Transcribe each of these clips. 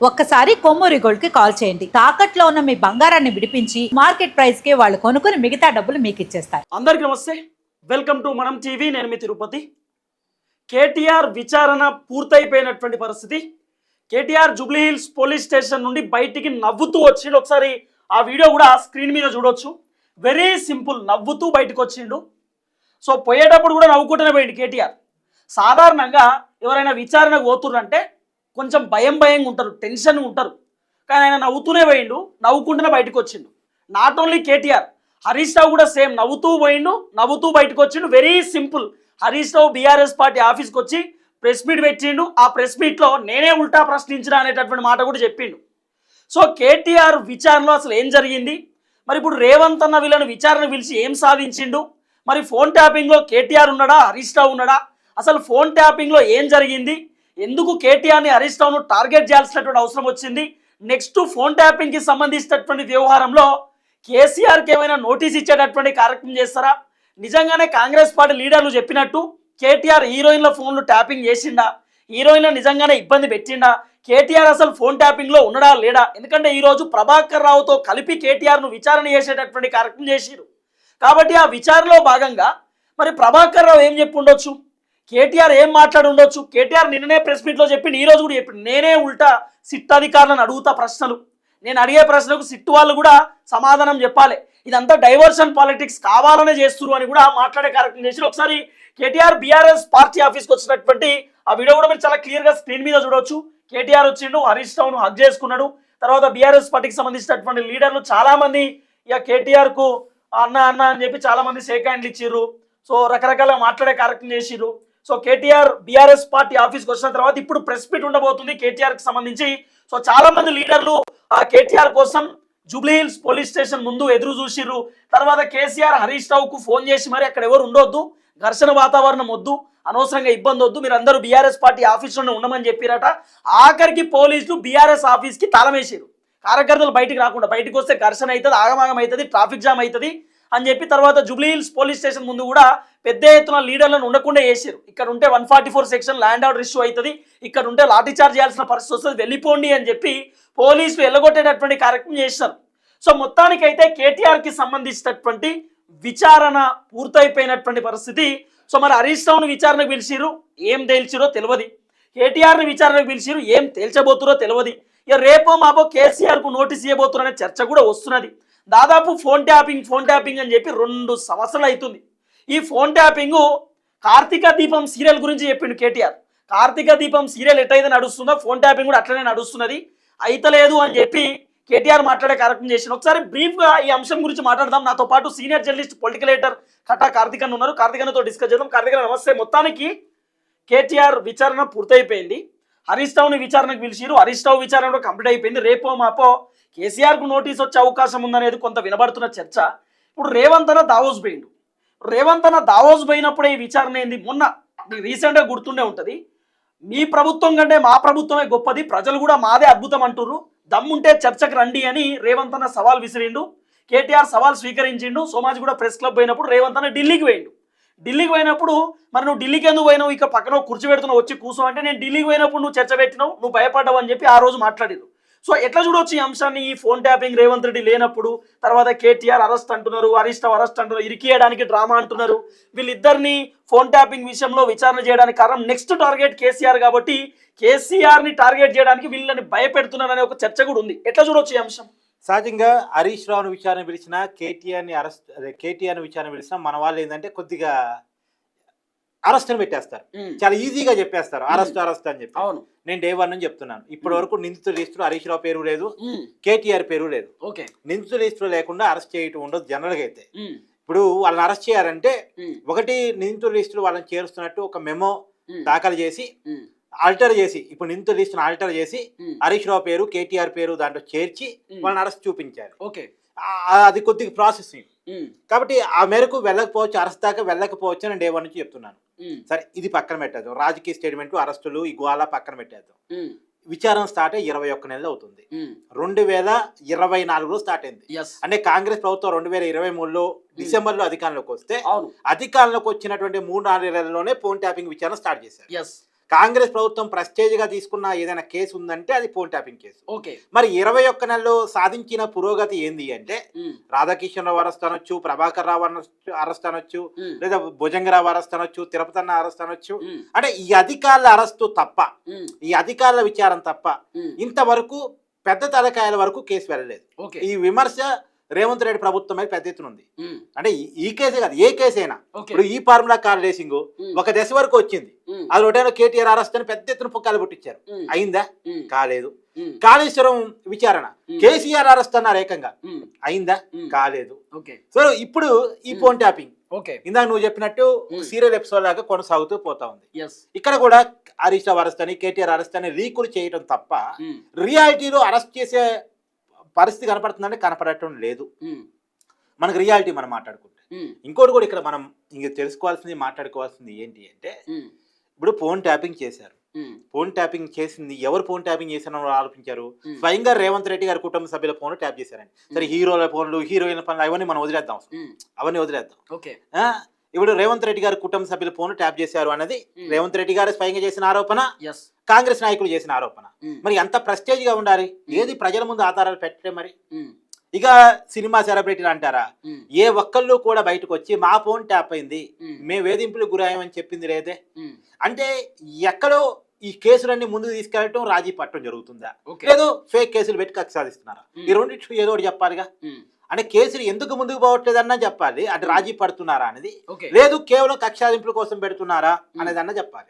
ఒక్కసారి కొమ్మూరి గోల్డ్ కి కాల్ చేయండి. తాకట్లో ఉన్న మీ బంగారాన్ని విడిపించి మార్కెట్ ప్రైస్ కి వాళ్ళు కొనుక్కుని మిగతా డబ్బులు మీకు ఇచ్చేస్తారు. అందరికీ నమస్తే, వెల్కమ్ టు మనం టీవీ. నేను మీ తిరుపతి. కేటీఆర్ విచారణ పూర్తయిపోయినటువంటి పరిస్థితి. KTR Jubilee hills police station నుండి బయటికి నవ్వుతూ వచ్చిండు. ఒకసారి ఆ వీడియో కూడా స్క్రీన్ మీద చూడొచ్చు. వెరీ సింపుల్, నవ్వుతూ బయటకు వచ్చిండు. సో పోయేటప్పుడు కూడా నవ్వుకుంటూనే పోయిండు కేటీఆర్. సాధారణంగా ఎవరైనా విచారణకు పోతుర్రంటే కొంచెం భయంగా ఉంటారు, టెన్షన్గా ఉంటారు. కానీ ఆయన నవ్వుతూనే పోయిండు, నవ్వుకుంటూనే బయటకు వచ్చిండు. నాట్ ఓన్లీ కేటీఆర్, హరీష్ రావు కూడా సేమ్ నవ్వుతూ పోయిండు, నవ్వుతూ బయటకు వచ్చిండు. Very simple. Harish Rao BRS party ఆఫీస్కి వచ్చి ప్రెస్ మీట్ పెట్టిండు. ఆ ప్రెస్ మీట్లో నేనే ఉల్టా ప్రశ్నించిన అనేటటువంటి మాట కూడా చెప్పిండు. సో కేటీఆర్ విచారణలో అసలు ఏం జరిగింది, మరి ఇప్పుడు రేవంత్ అన్న వీళ్ళని విచారణ పిలిచి ఏం సాధించిండు, మరి ఫోన్ ట్యాపింగ్లో కేటీఆర్ ఉన్నాడా, హరీష్ రావు ఉన్నాడా, అసలు ఫోన్ ట్యాపింగ్లో ఏం జరిగింది, ఎందుకు కేటీఆర్ని హరీష్ రావును టార్గెట్ చేయాల్సినటువంటి అవసరం వచ్చింది, నెక్స్ట్ ఫోన్ ట్యాపింగ్కి సంబంధించినటువంటి వ్యవహారంలో కేసీఆర్కి ఏమైనా నోటీస్ ఇచ్చేటటువంటి కార్యక్రమం చేస్తారా, నిజంగానే కాంగ్రెస్ పార్టీ లీడర్లు చెప్పినట్టు కేటీఆర్ హీరోయిన్ల ఫోన్లు ట్యాపింగ్ చేసిండా, హీరోయిన్ల నిజంగానే ఇబ్బంది పెట్టిండా, కేటీఆర్ అసలు ఫోన్ ట్యాపింగ్లో ఉన్నాడా లేడా. ఎందుకంటే ఈరోజు ప్రభాకర్ రావుతో కలిపి కేటీఆర్ను విచారణ చేసేటటువంటి కార్యక్రమం చేసిరు. కాబట్టి ఆ విచారణలో భాగంగా మరి ప్రభాకర్ రావు ఏం చెప్పి ఉండొచ్చు, కేటీఆర్ ఏం మాట్లాడి ఉండొచ్చు. కేటీఆర్ నిన్ననే ప్రెస్ మీట్లో చెప్పిండు, ఈరోజు కూడా చెప్పిండు, నేనే ఉల్టా సిట్ అధికారులను అడుగుతా ప్రశ్నలు, నేను అడిగే ప్రశ్నలకు సిట్ వాళ్ళు కూడా సమాధానం చెప్పాలి, ఇదంతా డైవర్షన్ పాలిటిక్స్ కావాలనే చేస్తున్నారు అని కూడా మాట్లాడే కార్యక్రమం చేసి. ఒకసారి కేటీఆర్ బీఆర్ఎస్ పార్టీ ఆఫీస్కి వచ్చినటువంటి ఆ వీడియో కూడా మీరు చాలా క్లియర్గా స్క్రీన్ మీద చూడొచ్చు. కేటీఆర్ వచ్చిండు, హరీష్ రావును హగ్ చేసుకున్నాడు. తర్వాత బీఆర్ఎస్ పార్టీకి సంబంధించినటువంటి లీడర్లు చాలా మంది ఇక కేటీఆర్కు అన్న అన్న అని చెప్పి చాలా మంది షేక్ హ్యాండ్లు ఇచ్చిర్రు. సో రకరకాల మాట్లాడే కార్యక్రమం చేసిర్రు. సో కేటీఆర్ బీఆర్ఎస్ పార్టీ ఆఫీస్కి వచ్చిన తర్వాత ఇప్పుడు ప్రెస్ మీట్ ఉండబోతుంది కేటీఆర్కి సంబంధించి. సో చాలా మంది లీడర్లు ఆ కేటీఆర్ కోసం జూబ్లీ హిల్స్ పోలీస్ స్టేషన్ ముందు ఎదురు చూసిర్రు. తర్వాత కేసీఆర్ హరీష్ రావుకు ఫోన్ చేసి మరి అక్కడ ఎవరు ఉండొద్దు, ఘర్షణ వాతావరణం వద్దు, అనవసరంగా ఇబ్బంది వద్దు, మీరు అందరూ బీఆర్ఎస్ పార్టీ ఆఫీస్లోనే ఉండమని చెప్పిరట. ఆఖరికి పోలీసులు బీఆర్ఎస్ ఆఫీస్కి తాళం వేసారు, కార్యకర్తలు బయటికి రాకుండా, బయటకు వస్తే ఘర్షణ అవుతుంది, ఆగమాగం అవుతుంది, ట్రాఫిక్ జామ్ అవుతుంది అని చెప్పి తర్వాత జూబ్లీ హిల్స్ పోలీస్ స్టేషన్ ముందు కూడా పెద్ద ఎత్తున లీడర్లను ఉండకుండా వేసారు. ఇక్కడ ఉంటే 144 సెక్షన్ ల్యాండ్ ఆర్డర్ ఇష్యూ అవుతుంది, ఇక్కడ ఉంటే లాఠీ చార్జ్ చేయాల్సిన పరిస్థితి వస్తుంది, వెళ్ళిపోండి అని చెప్పి పోలీసులు ఎల్లగొట్టేటటువంటి కార్యక్రమం చేస్తారు. సో మొత్తానికైతే కేటీఆర్కి సంబంధించినటువంటి విచారణ పూర్తయిపోయినటువంటి పరిస్థితి. సో మరి హరీష్ రావును విచారణకు పిలిచిరు, ఏం తేల్చిరో తెలియదు, కేటీఆర్ని విచారణకు పిలిచిరు, ఏం తేల్చబోతురో తెలియదు. ఇక రేపో మాపో కేసీఆర్కు నోటీస్ ఇవ్వబోతురనే చర్చ కూడా వస్తున్నది. దాదాపు ఫోన్ ట్యాపింగ్ అని చెప్పి 2 సంవత్సరాలు అవుతుంది. ఈ ఫోన్ ట్యాపింగ్ కార్తీక దీపం సీరియల్ గురించి చెప్పిండు కేటీఆర్. కార్తీక దీపం సీరియల్ ఎట్లయితే నడుస్తుందో ఫోన్ ట్యాపింగ్ కూడా అట్లనే నడుస్తున్నది, అయితలేదు అని చెప్పి కేటీఆర్ మాట్లాడే కార్యక్రమం చేసిన. ఒకసారి బ్రీఫ్గా ఈ అంశం గురించి మాట్లాడదాం. నాతో పాటు సీనియర్ జర్నలిస్ట్ పొలిటికల్ ఎడిటర్ కటా కార్తీకన్ ఉన్నారు, కార్తీకన్తో డిస్కస్ చేద్దాం. కార్తీకన్ నమస్తే. మొత్తానికి కేటీఆర్ విచారణ పూర్తయిపోయింది, హరీష్ రావుని విచారణకు పిలిచిరు, హరీష్ రావు విచారణ కూడా కంప్లీట్ అయిపోయింది. రేపో మాపో కేసీఆర్కు నోటీస్ వచ్చే అవకాశం ఉందనేది కొంత వినబడుతున్న చర్చ. ఇప్పుడు రేవంత్ అన్న దావోస్ పోయిండు. రేవంత్ అన్న దావోస్ పోయినప్పుడే ఈ విచారణ ఏంది, మొన్న రీసెంట్గా గుర్తుండే ఉంటుంది, మీ ప్రభుత్వం కంటే మా ప్రభుత్వమే గొప్పది, ప్రజలు కూడా మాదే అద్భుతం అంటున్నారు, దమ్ముంటే చర్చకు రండి అని రేవంత్ అన్న సవాల్ విసిరిండు. కేటీఆర్ సవాల్ స్వీకరించిండు. సోమాజ్ కూడా ప్రెస్ క్లబ్ పోయినప్పుడు రేవంత్ అన్న ఢిల్లీకి పోయిండు. ఢిల్లీకి పోయినప్పుడు మరి నువ్వు ఢిల్లీకి ఎందుకు పోయినావు, ఇక పక్కన కుర్చీ పెడుతున్నావు, వచ్చి కూర్చో అంటే, నేను ఢిల్లీకి పోయినప్పుడు నువ్వు చర్చ పెట్టినావు, నువ్వు భయపడ్డావు అని చెప్పి ఆ రోజు మాట్లాడారు. సో ఎట్లా చూడవచ్చు ఈ అంశాన్ని, ఈ ఫోన్ ట్యాపింగ్ రేవంత్ రెడ్డి లేనప్పుడు, తర్వాత కేటీఆర్ అరెస్ట్ అంటున్నారు, హరీష్ రావు అరెస్ట్ అంటున్నారు, ఇరికియడానికి డ్రామా అంటున్నారు, వీళ్ళిద్దరిని ఫోన్ ట్యాపింగ్ విషయంలో విచారణ చేయడానికి కారణం నెక్స్ట్ టార్గెట్ కేసీఆర్ కాబట్టి కేసీఆర్ని టార్గెట్ చేయడానికి వీళ్ళని భయపెడుతున్నారనే ఒక చర్చ కూడా ఉంది. ఎట్లా చూడవచ్చు ఈ అంశం? సహజంగా హరీష్ రావును విచారణ పిలిచిన, కేటీఆర్ని విచారణ పిలిచిన మన వాళ్ళు ఏంటంటే కొద్దిగా అరెస్ట్ అని పెట్టేస్తారు, చాలా ఈజీగా చెప్పేస్తారు అరెస్ట్ అని చెప్పి. అవును, నేను డే 1 అని చెప్తున్నాను. ఇప్పటి వరకు నిందితుల లిస్టులో హరీష్ రావు పేరు లేదు, కేటీఆర్ పేరు లేదు. నిందితుల లిస్టులో లేకుండా అరెస్ట్ చేయటం ఉండదు జనరల్గా అయితే. ఇప్పుడు వాళ్ళని అరెస్ట్ చేయాలంటే ఒకటి నిందితుల లిస్టులో వాళ్ళని చేరుస్తున్నట్టు ఒక మెమో దాఖలు చేసి ఆల్టర్ చేసి, ఇప్పుడు నిందితుల లిస్టును ఆల్టర్ చేసి హరీష్ రావు పేరు కేటీఆర్ పేరు దాంట్లో చేర్చి వాళ్ళని అరెస్ట్ చూపించారు. అది కొద్దిగా ప్రాసెసింగ్ కాబట్టి ఆ మేరకు వెళ్ళకపోవచ్చు, అరెస్ట్ దాకా వెళ్ళకపోవచ్చు అని డే 1 నుంచి చెప్తున్నాను. సరే ఇది పక్కన పెట్టేద్దాం, రాజకీయ స్టేట్మెంట్ అరెస్టులు ఈ గోళ పక్కన పెట్టేద్దాం. విచారణ స్టార్ట్ అయ్యి 21 నెలలు అవుతుంది. 2024లో స్టార్ట్ అయింది. అంటే కాంగ్రెస్ ప్రభుత్వం 2023లో డిసెంబర్లో అధికారంలోకి వస్తే, అధికారంలోకి వచ్చినటువంటి 3-4 నెలల్లోనే ఫోన్ ట్యాపింగ్ విచారణ స్టార్ట్ చేశారు. కాంగ్రెస్ ప్రభుత్వం ప్రెస్టేజ్ గా తీసుకున్న ఏదైనా కేసు ఉందంటే అది ఫోన్ ట్యాపింగ్ కేసు. ఓకే. మరి 21 నెలల్లో సాధించిన పురోగతి ఏంది అంటే రాధాకిషన్ రావు అరెస్ట్ అనొచ్చు, ప్రభాకర్ రావు అరెస్ట్ అనొచ్చు, లేదా భుజంగరావు అరెస్ట్ అనొచ్చు, తిరుపతి అన్న అరెస్ట్ అనొచ్చు. అంటే ఈ అధికారుల అరెస్టు తప్ప, ఈ అధికారుల విచారం తప్ప ఇంతవరకు పెద్ద తలకాయల వరకు కేసు వెళ్ళలేదు. ఈ విమర్శ రేవంత్ రెడ్డి ప్రభుత్వం మీద పెద్ద ఎత్తున ఉంది. అంటే ఈ కేసే కాదు, ఏ కేసైనా. ఇప్పుడు ఈ ఫార్ములా కార్ రేసింగ్ ఒక దశ వరకు వచ్చింది, అది ఒకటైనా కేటీఆర్ అరెస్ట్ అని పెద్ద ఎత్తున పుక్కాలు పుట్టించారు. అయిందా? కాలేదు. కాళేశ్వరం విచారణ కేసీఆర్ అరెస్ట్ అన్నారు ఏకంగా, అయిందా? కాలేదు. సో ఇప్పుడు ఈ ఫోన్ ట్యాపింగ్ ఇందాక నువ్వు చెప్పినట్టు సీరియల్ ఎపిసోడ్ లాగా కొనసాగుతూ పోతా ఉంది. ఇక్కడ కూడా హరీష్ రావు అరెస్ట్ అని, కేటీఆర్ అరెస్ట్ అని లీకులు చేయడం తప్ప రియాలిటీలో అరెస్ట్ చేసే పరిస్థితి కనపడుతుందంటే కనపడటం లేదు. మనకు రియాలిటీ మనం మాట్లాడుకుంటే ఇంకోటి కూడా ఇక్కడ మనం ఇంక తెలుసుకోవాల్సింది, మాట్లాడుకోవాల్సింది ఏంటి అంటే, ఇప్పుడు ఫోన్ ట్యాపింగ్ చేశారు. ఫోన్ ట్యాపింగ్ చేసింది ఎవరు? ఫోన్ ట్యాపింగ్ చేశారని ఆలోచించారు. స్వయంగా రేవంత్ రెడ్డి గారి కుటుంబ సభ్యుల ఫోన్ ట్యాప్ చేశారండి. సరే, హీరోల ఫోన్లు, హీరోయిన్ల ఫోన్లు అవన్నీ మనం వదిలేద్దాం, అవన్నీ వదిలేద్దాం. ఇప్పుడు రేవంత్ రెడ్డి గారి కుటుంబ సభ్యుల ఫోన్ ట్యాప్ చేశారు అన్నది రేవంత్ రెడ్డి గారు స్వయంగా చేసిన ఆరోపణ, కాంగ్రెస్ నాయకులు చేసిన ఆరోపణ. మరి ఎంత ప్రెస్టేజ్ గా ఉండాలి? ఏది ప్రజల ముందు ఆధారాలు పెట్టే. మరి ఇక సినిమా సెలబ్రిటీలు అంటారా, ఏ ఒక్కళ్ళు కూడా బయటకు వచ్చి మా ఫోన్ ట్యాప్ అయింది, మేము వేధింపులకు గురాయమని చెప్పింది లేదే. అంటే ఎక్కడో ఈ కేసులన్నీ ముందుకు తీసుకెళ్ళటం, రాజీ పట్టడం జరుగుతుందా, ఏదో ఫేక్ కేసులు పెట్టి కక్ష సాధిస్తున్నారా? ఈ రెండింటి ఏదో ఒకటి చెప్పాలిగా. అంటే కేసులు ఎందుకు ముందుకు పోవట్లేదన్నా చెప్పాలి, అంటే రాజీ పడుతున్నారా అనేది, లేదు కేవలం కక్షాదింపుల కోసం పెడుతున్నారా అనేది అన్న చెప్పాలి.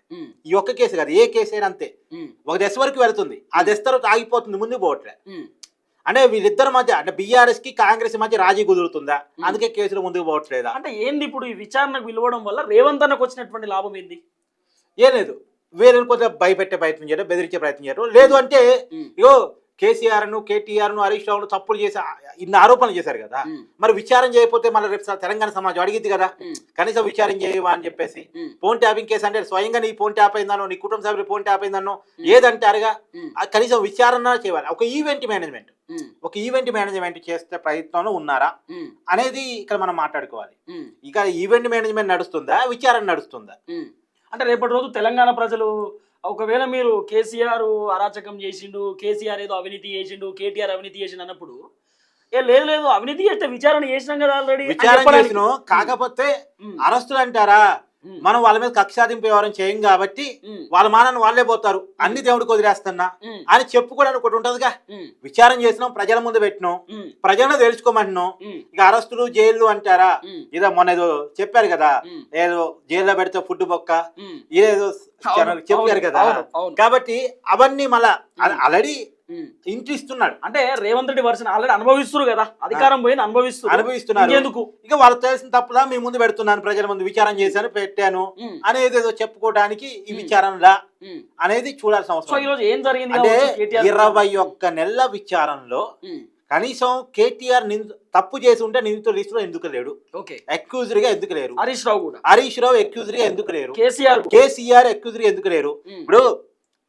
ఈ ఒక్క కేసు కాదు, ఏ కేసు అయినా అంతే. ఒక దశ వరకు వెళుతుంది, ఆ దశ తర్వాత ఆగిపోతుంది, ముందుకు పోవట్లే. అంటే వీళ్ళిద్దరి మధ్య, అంటే బీఆర్ఎస్ కి కాంగ్రెస్ మధ్య రాజీ కుదురుతుందా, అందుకే కేసులు ముందుకు పోవట్లేదా? అంటే ఏంది ఇప్పుడు ఈ విచారణకు పిలవడం వల్ల రేవంత్ అన్నకు వచ్చినటువంటి లాభం ఏంది? ఏం లేదు, వేరే కొంచెం భయపెట్టే ప్రయత్నం చేయడం, బెదిరించే ప్రయత్నం చేయడం. లేదు అంటే ఇగో కేసీఆర్ ను, కేటీఆర్ ను, హరీష్ రావును తప్పులు చేసి ఇన్ని ఆరోపణలు చేశారు కదా, మరి విచారం చేయకపోతే మళ్ళీ రేపు తెలంగాణ సమాజం అడిగింది కదా, కనీసం విచారం చేయవా అని చెప్పేసి. ఫోన్ ట్యాపింగ్ కేసు అంటే స్వయంగా నీ ఫోన్ ట్యాప్ అయిందనో, నీ కుటుంబ సభ్యులు ఫోన్ ట్యాప్ అయిందనో ఏదంటారుగా, కనీసం విచారణ చేయాలి. ఒక ఈవెంట్ మేనేజ్మెంట్ చేసే ప్రయత్నంలో ఉన్నారా అనేది ఇక్కడ మనం మాట్లాడుకోవాలి. ఇక ఈవెంట్ మేనేజ్మెంట్ నడుస్తుందా, విచారణ నడుస్తుందా? అంటే రేపటి రోజు తెలంగాణ ప్రజలు ఒకవేళ మీరు కేసీఆర్ అరాచకం చేసిండు, కేసీఆర్ ఏదో అవినీతి చేసిండు, కేటీఆర్ అవినీతి చేసిండు అన్నప్పుడు, లేదు అవినీతి చేస్తే విచారణ చేసినాం కదా ఆల్రెడీ, విచారణ చేసినాం, కాకపోతే అరెస్టులు అంటారా, మనం వాళ్ళ మీద కక్షాదింపు వ్యవహారం చేయం కాబట్టి వాళ్ళ మానాన్ని వాళ్ళే పోతారు, అన్ని దేవుడికి వదిలేస్తున్నా అని చెప్పుకోవడానికి ఒకటి ఉంటదిగా. విచారం చేసినాం, ప్రజల ముందు పెట్టినాం, ప్రజలను తెలుసుకోమంటున్నాం. ఇక అరెస్టులు, జైళ్ళు అంటారా, ఇదో మొన్న ఏదో చెప్పారు కదా, ఏదో జైల్లో పెడితే ఫుడ్ బొక్క, ఇదేదో చెప్పారు కదా. కాబట్టి అవన్నీ మళ్ళా ఆల్రెడీ ఇంటి ఇస్తున్నాడు. అంటే రేవంత్ రెడ్డి వర్షన్ ఆల్రెడీ అనుభవిస్తున్నారు కదా, అధికారం పోయింది అనుభవిస్తున్నారు. ఎందుకు ఇక వాళ్ళకి తెలిసిన తప్పులా మీ ముందు పెడుతున్నాను, ప్రజల ముందు విచారం చేశాను, పెట్టాను అనేది ఏదో చెప్పుకోవడానికి ఈ విచారణలా అనేది చూడాల్సిన అవసరం. ఈ రోజు ఏం జరిగింది అంటే 21 నెలల విచారణలో కనీసం కేటీఆర్ తప్పు చేసి ఉంటే నిందితుల లిస్టులో ఎందుకు లేడు, అక్యూజ్డ్ గా ఎందుకు లేరు, హరీష్ రావు అక్యూజ్డ్ గా ఎందుకు లేరు, కేసీఆర్ అక్యూజ్డ్ గా ఎందుకు లేరు? ఇప్పుడు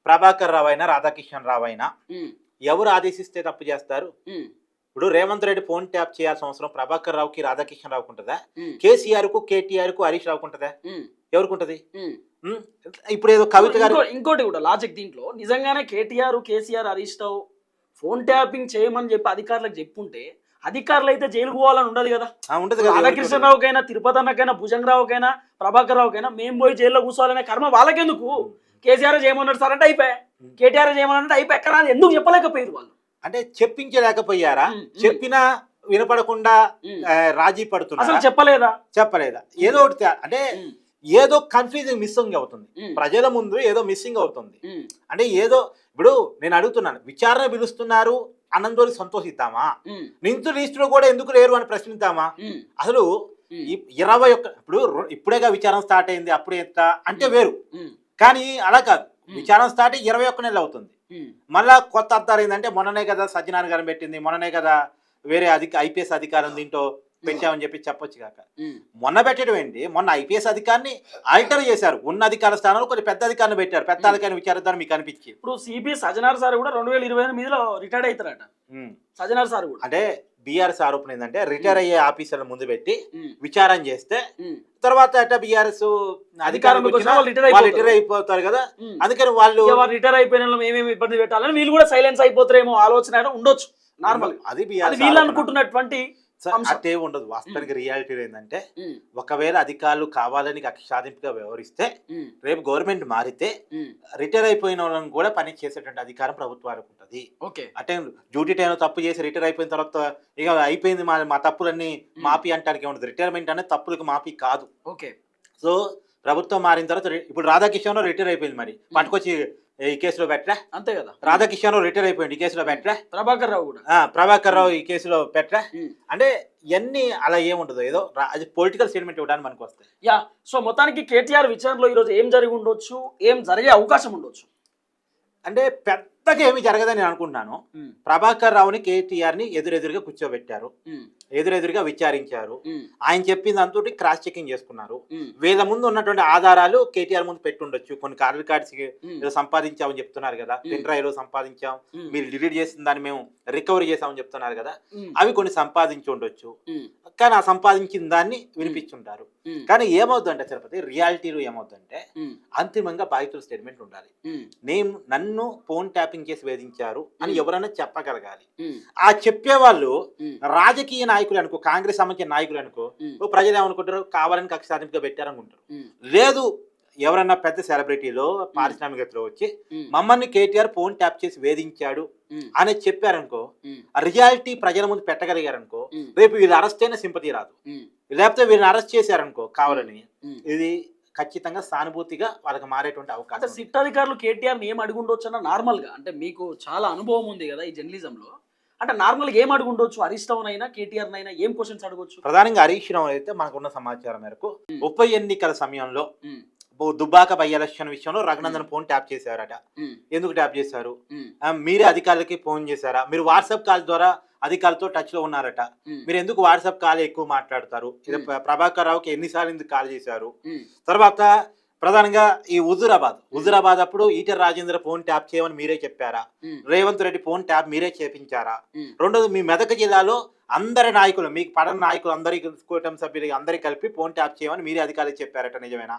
ప్రభాకర్ రావు అయినా, రాధాకిషన్ రావు అయినా ఎవరు ఆదేశిస్తే తప్పు చేస్తారు? ఇప్పుడు రేవంత్ రెడ్డి ఫోన్ ట్యాప్ చేయాల్సిన అవసరం ప్రభాకర్ రావుకి, రాధాకిషన్ రావుకి ఉంటుందా? కేసీఆర్ కు, కేటీఆర్ కు, హరీష్ రావుకు ఉంటుందా? ఎవరికి ఉంటది? ఇప్పుడు ఏదో కవిత గారు ఇంకోటి కూడా లాజిక్ దీంట్లో, నిజంగానే కేటీఆర్, కేసీఆర్, హరీష్ రావు ఫోన్ ట్యాపింగ్ చేయమని చెప్పి అధికారులకు చెప్పుంటే అధికారులు అయితే జైలుకు పోవాలని ఉండదు కదా. రాధాకృష్ణరావుకైనా, తిరుపతి అన్నకైనా, భుజంగరావుకైనా, ప్రభాకర్ రావుకైనా మేము పోయి జైల్లో కూర్చోవాలనే కర్మ వాళ్ళకెందుకు? కేసీఆర్ చేయమన్నాడు సార్ అంటే అయిపోయా, కేటీఆర్ చేయమన్నాడు అయిపోయి, ఎక్కడ ఎందుకు చెప్పలేకపోయారు వాళ్ళు? అంటే చెప్పించలేకపోయారా? చెప్పినా వినపడకుండా రాజీ పడుతున్నారు. అసలు చెప్పలేదా? ఏదో ఒకటి అంటే ఏదో కన్ఫ్యూజింగ్ మిస్సింగ్ అవుతుంది, ప్రజల ముందు ఏదో మిస్సింగ్ అవుతుంది. అంటే ఏదో ఇప్పుడు నేను అడుగుతున్నాను, విచారణ పిలుస్తున్నారు అన్నంతో సంతోషిద్దామా? నిందితుల లిస్టులో కూడా ఎందుకు లేరు అని ప్రశ్నిద్దామా? అసలు 21 ఇప్పుడేగా విచారణ స్టార్ట్ అయింది, అప్పుడు ఎంత అంటే వేరు. కానీ అలా కాదు, విచారణ స్టార్ట్ 21 నెలలు అవుతుంది. మళ్ళా కొత్త అర్థాలు ఏంటంటే, మొన్ననే కదా సజ్జనార్ గారిని పెట్టింది, మొన్ననే కదా వేరే ఐపీఎస్ అధికారం దీంట్లో పెట్టామని చెప్పి చెప్పొచ్చు కాక, మొన్న పెట్టడం ఏంటి? మొన్న ఐపీఎస్ అధికారిని ఆల్టర్ చేశారు, ఉన్న అధికార స్థానంలో కొన్ని పెద్ద అధికారులు పెట్టారు, పెద్ద అధికారిని విచారిద్దాం మీకు అనిపించి. ఇప్పుడు సిపి సజ్జనార్ సార్ కూడా 2028 రిటైర్డ్ అవుతారట. సజ్జనార్ సార్ కూడా అంటే బీఆర్ఎస్ ఆరోపణ ఏంటంటే రిటైర్ అయ్యే ఆఫీసర్ల ముందు పెట్టి విచారణ చేస్తే తర్వాత అట్లా బీఆర్ఎస్ అధికారంలోకి వచ్చినా వాళ్ళు రిటైర్ అయిపోతారు కదా, అందుకని వాళ్ళు రిటైర్ అయిపోయిన వాళ్ళని ఏమేమి ఇబ్బంది పెట్టాలని వీళ్ళు కూడా సైలెన్స్ అయిపోతారేమో ఆలోచన ఉండొచ్చు. నార్మల్ అది వీళ్ళు అనుకుంటున్నటువంటి అట్టే ఉండదు. వాస్తవానికి రియాలిటీ ఏంటంటే ఒకవేళ అధికారులు కావాలని కక్ష సాధింపుగా వ్యవహరిస్తే రేపు గవర్నమెంట్ మారితే రిటైర్ అయిపోయిన వాళ్ళని కూడా పని చేసేటువంటి అధికారం ప్రభుత్వానికి ఉంటుంది. అంటే డ్యూటీ టైంలో తప్పు చేసి రిటైర్ అయిపోయిన తర్వాత ఇక అయిపోయింది మా తప్పులన్నీ మాఫీ అంటానికి ఉండదు. రిటైర్మెంట్ అనేది తప్పులకు మాఫీ కాదు. సో ప్రభుత్వం మారిన తర్వాత ఇప్పుడు రాధాకిషన్ రిటైర్ అయిపోయింది, మరి పట్టుకొచ్చి ఈ కేసులో పెట్టరా? అంతే కదా. రాధాకిషన్ రిటైర్ అయిపోయింది, ఈ కేసులో పెట్టరా? ప్రభాకర్ రావు ఈ కేసులో పెట్టరా? అంటే ఇవన్నీ అలా ఏముండదు, ఏదో అది పొలిటికల్ స్టేట్మెంట్ ఇవ్వడానికి మనకు వస్తాయి. సో మొత్తానికి కేటీఆర్ విచారణలో ఈరోజు ఏం జరిగి ఉండొచ్చు, ఏం జరిగే అవకాశం ఉండొచ్చు అంటే పెద్దగా ఏమి జరగదని నేను అనుకుంటున్నాను. ప్రభాకర్ రావుని కేటీఆర్ ని ఎదురెదురుగా కూర్చోబెట్టారు, ఎదురెదురుగా విచారించారు, ఆయన చెప్పింది అంతటి క్రాస్ చెకింగ్ చేసుకున్నారు. వీళ్ళ ముందు ఉన్నటువంటి ఆధారాలు కేటీఆర్ ముందు పెట్టుండొచ్చు. కొన్ని కార్ రికార్డ్స్ సంపాదించామని చెప్తున్నారు కదా, పెన్ డ్రైవ్ లో సంపాదించాం, మీరు డిలీట్ చేసిన దాన్ని మేము రికవరీ చేసామని చెప్తున్నారు కదా, అవి కొన్ని సంపాదించి ఉండొచ్చు. కానీ ఆ సంపాదించిన దాన్ని వినిపించుంటారు. కానీ ఏమవుతుందంటే తిరుపతి రియాలిటీలో ఏమవుతుందంటే అంతిమంగా బాధితుల స్టేట్మెంట్ ఉండాలి. నన్ను ఫోన్ ట్యాపింగ్ చేసి వేధించారు అని ఎవరైనా చెప్పగలగాలి. ఆ చెప్పేవాళ్ళు రాజకీయ నాయకులు అనుకో, కాంగ్రెస్ సంబంధించిన నాయకులు అనుకో, ప్రజలు ఏమనుకుంటారు, కావాలని కక్ష సాధింపుగా పెట్టారనుకుంటారు. లేదు ఎవరన్నా పెద్ద సెలబ్రిటీలో పారిశ్రామికతలో వచ్చి మమ్మల్ని కేటీఆర్ ఫోన్ ట్యాప్ చేసి వేధించాడు అని చెప్పారనుకో, రియాలిటీ ప్రజల ముందు పెట్టగలిగారనుకో, రేపు వీళ్ళు అరెస్ట్ అయినా సింపతి రాదు. లేకపోతే వీళ్ళని అరెస్ట్ చేశారనుకో కావాలని, ఇది ఖచ్చితంగా సానుభూతిగా వాళ్ళకి మారేటువంటి అవకాశం. సిట్ అధికారులు కేటీఆర్ ఏం అడుగుండొచ్చు అన్న నార్మల్ గా, అంటే మీకు చాలా అనుభవం ఉంది కదా ఈ జర్నలిజంలో, అంటే నార్మల్ గా ఏం అడుగుండొచ్చు? హరీష్ రావు అయినా కేటీఆర్ అయినా ఏం క్వశ్చన్స్ అడగొచ్చు? ప్రధానంగా హరీష్ రావు అయితే మనకున్న సమాచారం మేరకు ఉప ఎన్నికల సమయంలో దుబ్బాక బై ఎలక్షన్ విషయంలో రఘునందన్ ఫోన్ ట్యాప్ చేశారట. ఎందుకు ట్యాప్ చేశారు? మీరే అధికారులకి ఫోన్ చేశారా? మీరు వాట్సాప్ కాల్ ద్వారా అధికారులతో టచ్ లో ఉన్నారట, మీరు ఎందుకు వాట్సాప్ కాల్ ఎక్కువ మాట్లాడతారు? ప్రభాకర్ రావుకి ఎన్నిసార్లు ఎందుకు కాల్ చేశారు? తర్వాత ప్రధానంగా ఈ హుజురాబాద్ అప్పుడు ఈటెల రాజేంద్ర ఫోన్ ట్యాప్ చేయమని మీరే చెప్పారా? రేవంత్ రెడ్డి ఫోన్ ట్యాప్ మీరే చేపించారా? రెండోది మీ మెదక్ జిల్లాలో అందరి నాయకులు, మీకు పడన నాయకులు అందరికి కూటమి సభ్యులు అందరికి కలిపి ఫోన్ ట్యాప్ చేయమని మీరే అధికారులు చెప్పారట, నిజమేనా?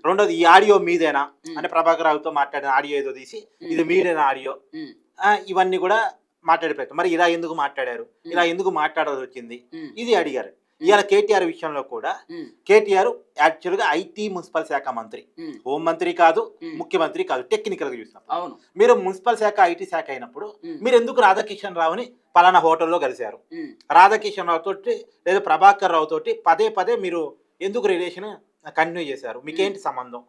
రెండోది ఈ ఆడియో మీదేనా? అంటే ప్రభాకర్ రావుతో మాట్లాడిన ఆడియో ఏదో తీసి ఇది మీరేనా ఆడియో? ఇవన్నీ కూడా మాట్లాడిపోయారు. మరి ఇలా ఎందుకు మాట్లాడారు, ఇలా ఎందుకు మాట్లాడాల్సి వచ్చింది, ఇది అడిగారు. ఇవాళ కేటీఆర్ విషయంలో కూడా కేటీఆర్ యాక్చువల్ గా ఐటీ మున్సిపల్ శాఖ మంత్రి, హోం మంత్రి కాదు, ముఖ్యమంత్రి కాదు. టెక్నికల్ గా చూసినప్పుడు మీరు మున్సిపల్ శాఖ ఐటీ శాఖ అయినప్పుడు మీరు ఎందుకు రాధాకిషన్ రావుని పలానా హోటల్లో కలిశారు? రాధాకిషన్ రావు తోటి లేదా ప్రభాకర్ రావు తోటి పదే పదే మీరు ఎందుకు రిలేషన్ కంటిన్యూ చేశారు? మీకేంటి సంబంధం?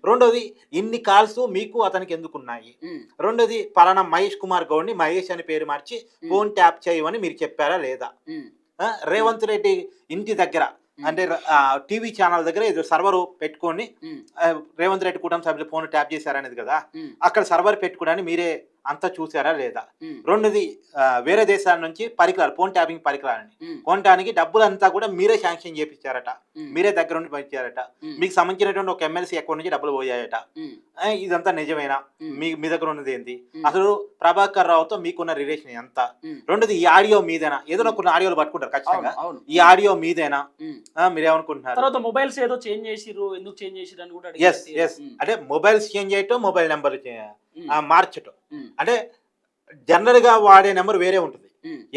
రెండోది ఇన్ని కాల్స్ మీకు అతనికి ఎందుకు ఉన్నాయి? రెండోది పలానా మహేష్ కుమార్ గౌడ్ని మహేష్ అని పేరు మార్చి ఫోన్ ట్యాప్ చేయమని మీరు చెప్పారా లేదా? రేవంత్ రెడ్డి ఇంటి దగ్గర అంటే టీవీ ఛానల్ దగ్గర ఏదో సర్వర్ పెట్టుకొని రేవంత్ రెడ్డి కుటుంబ సభ్యులు ఫోన్ ట్యాప్ చేశారనేది కదా, అక్కడ సర్వర్ పెట్టుకోవడానికి మీరే అంతా చూసారా లేదా? రెండోది వేరే దేశాల నుంచి పరికరాలు, ఫోన్ ట్యాపింగ్ పరికరాలని కొనడానికి డబ్బులంతా కూడా మీరే శాంక్షన్ చేపించారట, మీరే దగ్గర నుండి పంచారట, మీకు సంబంధించినటువంటి ఒక ఎమ్మెల్సీ అకౌంట్ నుంచి డబ్బులు పోయాయట. ఇదంతా నిజమేనా? మీ దగ్గర ఉన్నది ఏంటి? అసలు ప్రభాకర్ రావుతో మీకున్న రిలేషన్ ఎంత? రెండోది ఈ ఆడియో మీదేనా? ఏదో కొన్ని ఆడియోలు పట్టుకుంటారు ఖచ్చితంగా, ఈ ఆడియో మీదేనా? మీరేమనుకుంటున్నారు? తర్వాత మొబైల్స్ ఏదో చేంజ్ చేసిర్రు, ఎందుకు చేంజ్ చేసిర్రు అని కూడా అంటే మొబైల్స్ చేంజ్ చేయటం, మొబైల్ నెంబర్ మార్చటం. అంటే జనరల్ గా వాడే నెంబర్ వేరే ఉంటుంది,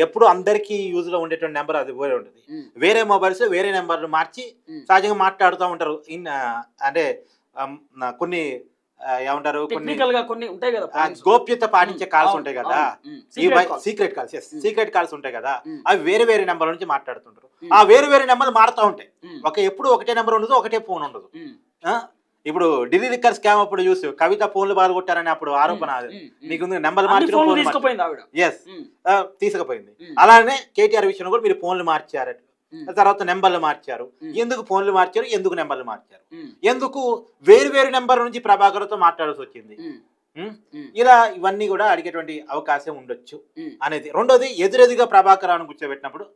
ఎప్పుడు అందరికి యూజ్ లో ఉండేటువంటి నెంబర్ అది వేరే ఉంటుంది. వేరే మొబైల్స్ వేరే నెంబర్లు మార్చి సహజంగా మాట్లాడుతూ ఉంటారు. అంటే కొన్ని ఏమంటారు, కొన్ని ఉంటాయి కదా, గోప్యత పాటించే కాల్స్ ఉంటాయి కదా, సీక్రెట్ కాల్స్ ఉంటాయి కదా, అవి వేరే వేరే నెంబర్ నుంచి మాట్లాడుతుంటారు. ఆ వేరే వేరే నెంబర్లు మారుతూ ఉంటాయి, ఎప్పుడు ఒకటే నెంబర్ ఉండదు, ఒకటే ఫోన్ ఉండదు. ఇప్పుడు ఢిల్లీ లిక్కర్ స్కామ్ అప్పుడు చూసి కవిత ఫోన్లు బాగా కొట్టారని అప్పుడు ఆరోపణ, నీకు నెంబర్ తీసుకుపోయింది. అలానే కేటీఆర్ విషయంలో కూడా మీరు ఫోన్లు మార్చారు, తర్వాత నెంబర్లు మార్చారు. ఎందుకు ఫోన్లు మార్చారు, ఎందుకు నెంబర్లు మార్చారు, ఎందుకు వేరు వేరు నెంబర్ నుంచి ప్రభాకర్తో మాట్లాడాల్సి వచ్చింది? ఇలా ఇవన్నీ కూడా అడిగేటువంటి అవకాశం ఉండొచ్చు అనేది. రెండోది ఎదురెదుగా ప్రభాకర్ రావును కూర్చోబెట్టినప్పుడు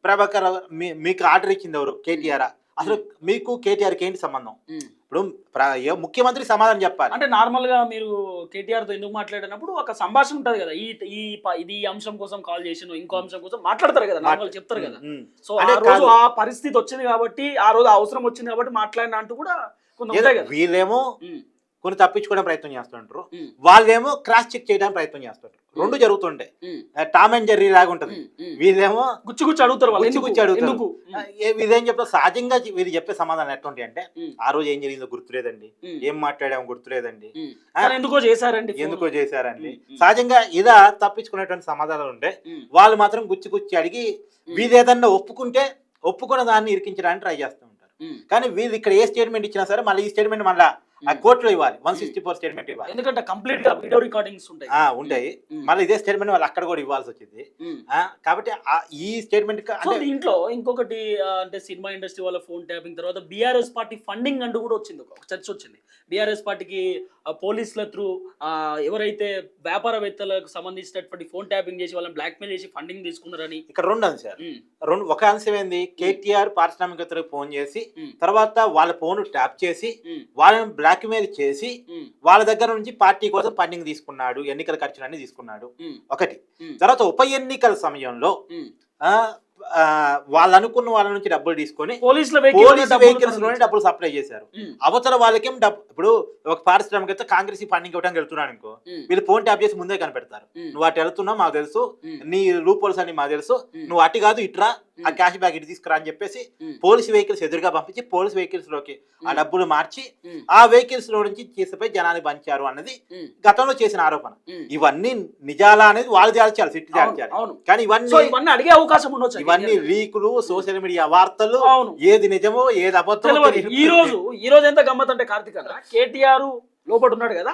ప్రభాకర్ రావు మీకు ఆర్డర్ ఇచ్చింది ఎవరు? కేటీఆర్. అసలు మీకు కేటీఆర్కి ఏంటి సంబంధం? ఇప్పుడు ముఖ్యమంత్రి సమాధానం చెప్పాలి. అంటే నార్మల్ గా మీరు కేటీఆర్ తో ఎందుకు మాట్లాడినప్పుడు ఒక సంభాషణ ఉంటది కదా, ఇది అంశం కోసం కాల్ చేసిన ఇంకో అంశం కోసం మాట్లాడతారు కదా, నార్మల్ చెప్తారు కదా. సో ఆ రోజు ఆ పరిస్థితి వచ్చింది కాబట్టి, ఆ రోజు అవసరం వచ్చింది కాబట్టి మాట్లాడిన అంటూ కూడా కొంత ఉంటాయి కదా. వీళ్ళేమో కొన్ని తప్పించుకోవడం ప్రయత్నం చేస్తుంటారు, వాళ్ళేమో క్రాస్ చెక్ చేయడానికి ప్రయత్నం చేస్తుంటారు. రెండు జరుగుతుంటాయి, టామ్ అండ్ జెర్రీ లాగా ఉంటది. వీళ్ళేమో గుచ్చి అడుగుతారు, వీళ్ళేం చెప్తారు? సహజంగా వీళ్ళు చెప్పే సమాధానం ఎటువంటి అంటే, ఆ రోజు ఏం జరిగిందో గుర్తులేదండి, ఏం మాట్లాడామో గుర్తులేదండి, ఎందుకో చేశారండి. సహజంగా ఇలా తప్పించుకునేటువంటి సమాధానాలు ఉంటే, వాళ్ళు మాత్రం గుచ్చి అడిగి వీళ్ళు ఏదన్నా ఒప్పుకున్న దాన్ని ఇరికించడానికి ట్రై చేస్తూ ఉంటారు. కానీ వీళ్ళు ఇక్కడ ఏ స్టేట్మెంట్ ఇచ్చినా సరే మళ్ళీ ఈ స్టేట్మెంట్ మళ్ళీ ఆ కోర్టులో ఇవ్వాలి, 164 స్టేట్మెంట్ ఇవ్వాలి, ఎందుకంటే కంప్లీట్ గా వీడియో రికార్డింగ్స్ ఉంటాయి. మళ్ళీ ఇదే స్టేట్మెంట్ వాళ్ళు అక్కడ కూడా ఇవ్వాల్సి వచ్చింది. కాబట్టి ఈ స్టేట్మెంట్ ఇంట్లో ఇంకొకటి అంటే సినిమా ఇండస్ట్రీ వాళ్ళ ఫోన్ ట్యాపింగ్ తర్వాత బీఆర్ఎస్ పార్టీ ఫండింగ్ అంటూ కూడా వచ్చింది, ఒక చర్చ వచ్చింది. బీఆర్ఎస్ పార్టీకి పోలీసుల త్రూ ఎవరైతే వ్యాపారవేత్తలకు సంబంధించినటువంటి ఫోన్ ట్యాపింగ్ చేసి వాళ్ళని బ్లాక్మెయిల్ చేసి ఫండింగ్ తీసుకున్నారని. ఇక్కడ రెండు అంశాలు. ఒక అంశం ఏంది, కేటీఆర్ పారిశ్రామికవేత్తలకు ఫోన్ చేసి తర్వాత వాళ్ళ ఫోన్ ట్యాప్ చేసి వాళ్ళని బ్లాక్మెయిల్ చేసి వాళ్ళ దగ్గర నుంచి పార్టీ కోసం ఫండింగ్ తీసుకున్నాడు, ఎన్నికల ఖర్చులన్నీ తీసుకున్నాడు ఒకటి. తర్వాత ఉప ఎన్నికల సమయంలో వాళ్ళు అనుకున్న వాళ్ళ నుంచి డబ్బులు తీసుకొని పోలీసుల వెహికల్స్ లోనే డబ్బులు సప్లై చేశారు. అవతల వాళ్ళకేం ఇప్పుడు ఒక పారిశ్రామికవేత్త కాంగ్రెస్ ఫండింగ్ ఇవ్వడానికి వెళ్తున్నాడు అనుకో, వీళ్ళు ఫోన్ ట్యాప్ చేసి ముందే కనిపెడతారు, నువ్వు అటు వెళ్తున్నావు మాకు తెలుసు, నీ లూపోల్స్ అని మాకు తెలుసు, నువ్వు అటు కాదు ఇట్రా, ఆ క్యాష్ బ్యాగ్ ఇటు తీసుకురా అని చెప్పేసి పోలీస్ వెహికల్స్ ఎదురుగా పంపించి పోలీస్ వెహికల్స్ లోకి ఆ డబ్బులు మార్చి ఆ వెహికల్స్ లో నుంచి తీసుకుపోయి జనాన్ని పంచారు అన్నది గతంలో చేసిన ఆరోపణ. ఇవన్నీ నిజాలా అనేది వాళ్ళు తేల్చాలి, సిట్టి తేల్చాలి. కానీ ఇవన్నీ అడిగే అవకాశం ఉండొచ్చు. ఇవన్నీ లీకులు, సోషల్ మీడియా వార్తలు, ఏది నిజమో ఏది అబద్ధమో. ఈ రోజు ఎంత గమ్మత్ అంటే కార్తీక్ అన్న, కేటీఆర్ లోపల ఉన్నాడు కదా,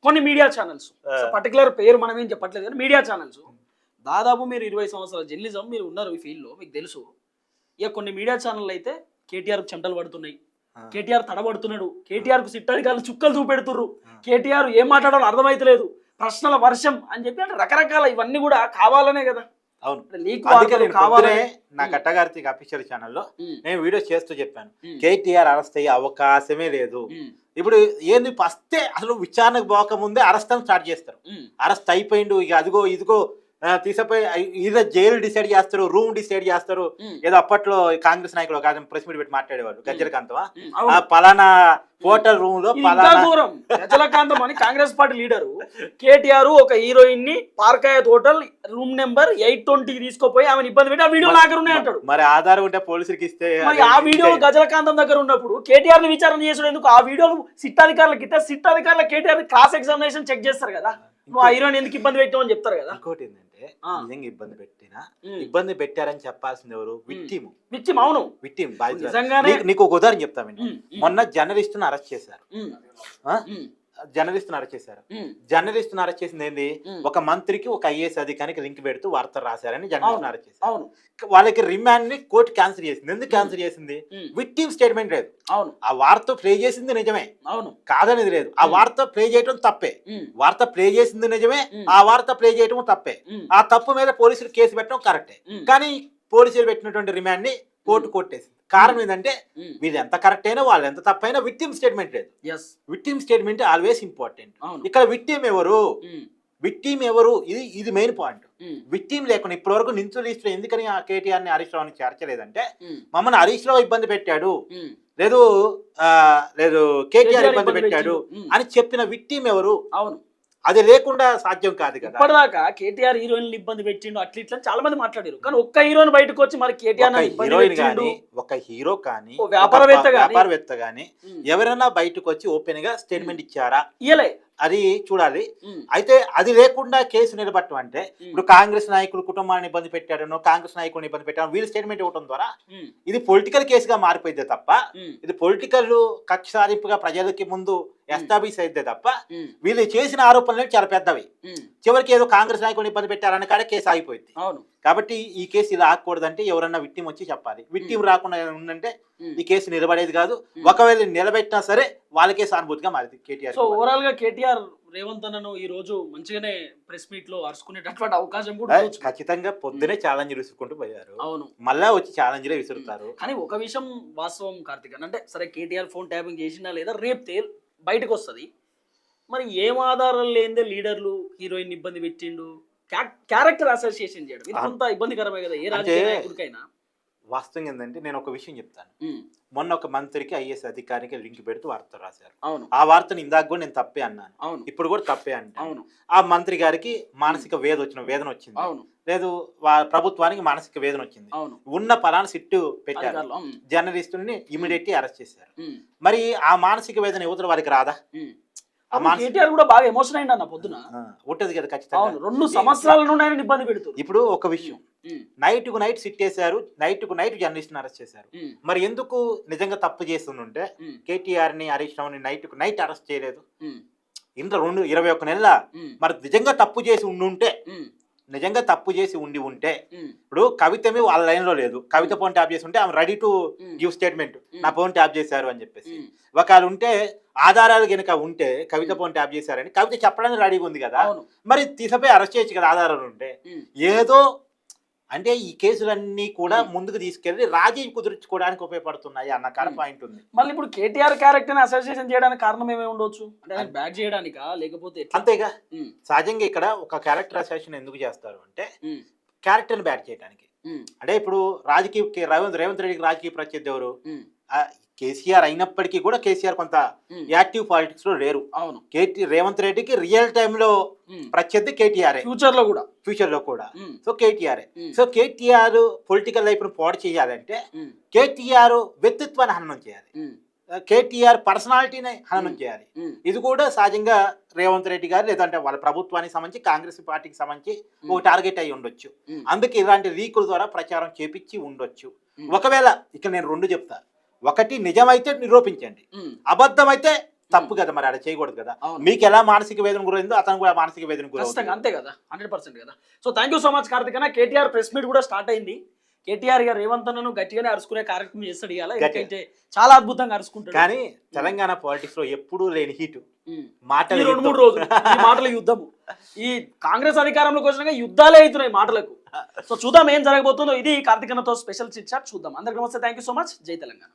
కొన్ని మీడియా ఛానల్స్, పర్టికులర్ పేరు మనం ఏం చెప్పట్లేదు కానీ మీడియా ఛానల్స్, దాదాపు మీరు 20 సంవత్సరాల జర్నలిజం మీరు ఉన్నారు ఈ ఫీల్డ్ లో, మీకు తెలుసు. ఇక కొన్ని మీడియా ఛానల్ అయితే కేటీఆర్ చెమటలు పడుతున్నాయి, కేటీఆర్ తడబడుతున్నాడు, కేటీఆర్ కు సిట్టాధికారులు చుక్కలు చూపెడుతుర్రు, కేటీఆర్ ఏం మాట్లాడాలో అర్థమైతలేదు, ప్రశ్నల వర్షం అని చెప్పి అంటే రకరకాల ఇవన్నీ కూడా కావాలనే కదా. అవును, కావాలనే నా కట్టగార్తీక్ అఫీషియల్ ఛానల్లో నేను వీడియో చేస్తూ చెప్పాను, కేటీఆర్ అరెస్ట్ అయ్యే అవకాశమే లేదు. ఇప్పుడు ఏంది వస్తే అసలు విచారణకు పోకముందే అరెస్ట్ అని స్టార్ట్ చేస్తారు, అరెస్ట్ అయిపోయిండు ఇక అదిగో ఇదిగో తీసపోయి ఈరోజు జైలు డిసైడ్ చేస్తారు, రూమ్ డిసైడ్ చేస్తారు. ఏదో అప్పట్లో కాంగ్రెస్ నాయకులు ఒక ప్రెస్ మీట్ పెట్టి మాట్లాడేవాళ్ళు, గజ్జలకాంతం పలానా హోటల్ రూమ్ లో గజ్జలకాంతం అని కాంగ్రెస్ పార్టీ లీడరు కేటీఆర్ ఒక హీరోయిన్ ని పార్కాయత్ హోటల్ రూమ్ నెంబర్ 820 తీసుకోపోయి ఆమెను ఇబ్బంది పెట్టి ఆ వీడియో నా దగ్గర ఉన్నాయి అంటాడు. మరి ఆధారం ఉంటే పోలీసులకి ఇస్తే ఆ వీడియో గజలకాంతం దగ్గర ఉన్నప్పుడు కేటీఆర్ ని విచారణ చేసాడు ఎందుకు? ఆ వీడియోలు సిట్టాధికారులకు ఇస్తే సిట్టాధికారుల కేటీఆర్ క్రాస్ ఎగ్జామినేషన్ చెక్ చేస్తారు కదా, నువ్వు ఆ హీరోని ఎందుకు ఇబ్బంది పెట్టామని చెప్తారు కదా. ఇంకోటి ఏంటంటే నిజంగా ఇబ్బంది పెట్టారని చెప్పాల్సింది ఎవరు? విక్టిమ్. అవును, విక్టిమ్. నీకు ఒక ఉదాహరణ చెప్తామండి. మొన్న జర్నలిస్ట్ ను అరెస్ట్ చేశారు, జర్నలిస్ట్ అరెస్ట్ చేసింది ఏంది? ఒక మంత్రికి ఒక ఐఏఎస్ అధికారికి లింక్ పెడుతూ వార్తలు రాశారని జర్నలిస్ట్ అరెస్ట్ చేశారు. వాళ్ళకి రిమాండ్ ని కోర్టు క్యాన్సిల్ చేసింది. ఎందుకు క్యాన్సిల్ చేసింది? విక్టిమ్ స్టేట్మెంట్ లేదు. ఆ వార్త ప్లే చేసింది నిజమే, కాదనేది లేదు. ఆ వార్త ప్లే చేయటం తప్పే, వార్త ప్లే చేసింది నిజమే, ఆ వార్త ప్లే చేయటం తప్పే. ఆ తప్పు మీద పోలీసులు కేసు పెట్టడం కరెక్టే, కానీ పోలీసులు పెట్టినటువంటి రిమాండ్ ని కోర్టు కొట్టేసింది. కారణం ఏంటంటే వీళ్ళు ఎంత కరెక్ట్ అయినా వాళ్ళు ఎంత తప్పైనా విక్టిమ్ స్టేట్మెంట్ లేదు. Victim statement always important. ఇక్కడ విక్టిమ్ ఎవరు, ఇది మెయిన్ పాయింట్. విక్టిమ్ లేకుండా ఇప్పటి వరకు నిందితుల లిస్టులో ఎందుకని ఆ కేటీఆర్ ని హరీష్ రావుని చేర్చలేదంటే, మమ్మల్ని హరీష్ రావు ఇబ్బంది పెట్టాడు, లేదు కేటీఆర్ ఇబ్బంది పెట్టాడు అని చెప్పిన విక్టిమ్ ఎవరు? అవును, అది లేకుండా సాధ్యం కాదు కదా. ఇప్పటిదాకా కేటీఆర్ హీరోయిన్ ఇబ్బంది పెట్టిండు అట్లా ఇట్లా చాలా మంది మాట్లాడారు, కానీ ఒక్క హీరోయిన్ బయటకు వచ్చి మరి కేటీఆర్ ఒక హీరో కానీ వ్యాపారవేత్త గానీ ఎవరైనా బయటకు వచ్చి ఓపెన్ గా స్టేట్మెంట్ ఇచ్చారా? ఇయలే, అది చూడాలి. అయితే అది లేకుండా కేసు నిలబట్టం అంటే, ఇప్పుడు కాంగ్రెస్ నాయకులు కుటుంబాన్ని ఇబ్బంది పెట్టాడనో, కాంగ్రెస్ నాయకుడిని ఇబ్బంది పెట్టాడో వీళ్ళు స్టేట్మెంట్ ఇవ్వడం ద్వారా ఇది పొలిటికల్ కేసుగా మారిపోయిందే తప్ప, ఇది పొలిటికల్ కక్ష సాధింపుగా ప్రజలకి ముందు ఎస్టాబ్లిష్ అయితే తప్ప, వీళ్ళు చేసిన ఆరోపణలు చాలా పెద్దవి. చివరికి ఏదో కాంగ్రెస్ నాయకుడిని ఇబ్బంది పెట్టారన్న కాడ కేసు ఆగిపోయింది. కాబట్టి ఈ కేసు ఇలా ఆగకూడదంటే ఎవరన్నా విక్టిమ్ వచ్చి చెప్పాలి. విక్టిమ్ రాకుండా ఉందంటే ఈ కేసు నిలబడేది కాదు. ఒకవేళ నిలబెట్టినా సరే వాళ్ళకే సానుభూతిగా మారింది కేటీఆర్. సో ఓవరాల్ గా కేటీఆర్ రేవంత్ అన్నను ఈ రోజు మంచిగానే ప్రెస్ మీట్ లో అరుచుకునేటటువంటి అవకాశం కూడా ఉండొచ్చు. ఖచ్చితంగా పొద్దునే ఛాలెంజ్ విసురుకుంటూ పోయారు, అవును. మళ్ళా వచ్చి ఛాలెంజ్ విసురుతారు. కానీ ఒక విషయం వాస్తవం కార్తిక్ అన్న, అంటే సరే కేటీఆర్ ఫోన్ ట్యాపింగ్ చేసినా లేదా రేపు బయటకు వస్తుంది, మరి ఏం ఆధారం లేదే లీడర్లు హీరోయిన్ ఇబ్బంది పెట్టిండు, క్యారెక్టర్ అసోసియేషన్ చేయడం ఇది కొంత ఇబ్బందికరమే కదా ఏ రాజకీయ నాయకుడికైనా. వాస్తవం ఏంటంటే నేను ఒక విషయం చెప్తాను. మొన్న ఒక మంత్రికి ఐఏఎస్ అధికారికి లింక్ పెడుతూ వార్త రాశారు. అవును. ఆ వార్తను ఇందాక కూడా నేను తప్పే అన్నాను, అవును. ఇప్పుడు కూడా తప్పే అంటే. అవును. ఆ మంత్రి గారికి మానసిక వేదన వచ్చింది. అవును. లేదు ప్రభుత్వానికి మానసిక వేదన వచ్చింది. అవును. ఉన్న పలానా సిట్టు పెట్టారు, జర్నలిస్టుని ఇమీడియట్లీ అరెస్ట్ చేశారు. మరి ఆ మానసిక వేదన యువతల వారికి రాదా? కేటీఆర్ కూడా బాగా ఎమోషన్ అయింది అన్న పొద్దున. ఉంటది కదా ఖచ్చితంగా. 2 సంవత్సరాల నుండి ఆయన ఇబ్బంది పెడుతుంది. ఇప్పుడు ఒక విషయం, నైట్ కు నైట్ సిట్ చేశారు, నైట్ కు నైట్ జర్నలిస్ట్ అరెస్ట్ చేశారు. మరి ఎందుకు నిజంగా తప్పు చేస్తుంటే కేటీఆర్ ని హరీష్ రావుని నైట్ కు నైట్ అరెస్ట్ చేయలేదు? ఇంట్లో 21 నెలల మరి నిజంగా తప్పు చేసి ఉండుంటే, నిజంగా తప్పు చేసి ఉంటే ఇప్పుడు కవిత వాళ్ళ లైన్ లో లేదు, కవిత ఫోన్ ట్యాప్ చేసి ఉంటే ఆమె రెడీ టు గివ్ స్టేట్మెంట్, నా ఫోన్ ట్యాప్ చేశారు అని చెప్పేసి. ఒకవేళ ఉంటే ఆధారాలు కనుక ఉంటే కవిత ఫోన్ ట్యాప్ చేశారని కవిత చెప్పడానికి రెడీగా ఉంది కదా, మరి తీసపోయి అరెస్ట్ చేయొచ్చు కదా ఆధారాలు ఉంటే. ఏదో అంటే ఈ కేసులన్నీ కూడా ముందుకు తీసుకెళ్లి రాజీ కుదుర్చుకోవడానికి ఉపయోగపడుతున్నాయి అన్న కాడ పాయింట్ ఉంది. మళ్ళీ ఇప్పుడు కేటీఆర్ క్యారెక్టర్ అసోసియేషన్ చేయడానికి కారణం ఏమేమి ఉండొచ్చు అంటే బ్యాక్ చేయడానికా లేకపోతే అంతేగా. సహజంగా ఇక్కడ ఒక క్యారెక్టర్ అసోసియేషన్ ఎందుకు చేస్తారు అంటే క్యారెక్టర్ ని బ్యాక్ చేయడానికి. అంటే ఇప్పుడు రేవంత్ రెడ్డికి రాజకీయ ప్రత్యర్థి ఎవరు? కేసీఆర్ అయినప్పటికీ కూడా కేసీఆర్ కొంత యాక్టివ్ పాలిటిక్స్ లో లేరు. అవును. రేవంత్ రెడ్డికి రియల్ టైమ్ లో ప్రత్యర్థి కేటీఆర్, ఫ్యూచర్ లో కూడా. So KTR KTR political life ను పాడు చేయాలంటే కేటీఆర్ వ్యక్తిత్వాన్ని హననం చేయాలి, కేటీఆర్ పర్సనాలిటీని హననం చేయాలి. ఇది కూడా సహజంగా రేవంత్ రెడ్డి గారు లేదంటే వాళ్ళ ప్రభుత్వానికి సంబంధించి కాంగ్రెస్ పార్టీకి సంబంధించి ఒక టార్గెట్ అయి ఉండొచ్చు. అందుకే ఇలాంటి లీకుల ద్వారా ప్రచారం చేపించి ఉండొచ్చు. ఒకవేళ ఇక్కడ నేను 2 చెప్తా, ఒకటి నిజమైతే నిరూపించండి, అబద్ధం అయితే తప్పు కదా, మరి అలా చేయకూడదు కదా. మీకు ఎలా మానసిక వేదన గురైందో అతను కూడా మానసిక వేదన గురైంది, అంతే కదా, 100% కదా. So thank you so much Karthik అన్న. కేటీఆర్ ప్రెస్ మీట్ కూడా స్టార్ట్ అయింది. కేటీఆర్ గారు రేవంత్ అన్నను గట్టిగానే అరుచుకునే కార్యక్రమం చేస్తాడు ఇవాళ, ఎందుకంటే చాలా అద్భుతంగా అరుచుకుంటాడు. కానీ తెలంగాణ పాలిటిక్స్ లో ఎప్పుడూ లేని హీటు మాటలు 2-3 రోజులు ఈ మాటల యుద్ధము, ఈ కాంగ్రెస్ అధికారంలోకి వచ్చినాక యుద్ధాలే అవుతున్నాయి మాటలకు. సో చూద్దాం ఏం జరగబోతుందో. ఇది కార్తిక్ అన్నతో స్పెషల్ చిట్ చాట్ చూద్దాం. అందరికీ నమస్తే, థ్యాంక్ యూ సో మచ్, జై తెలంగాణ.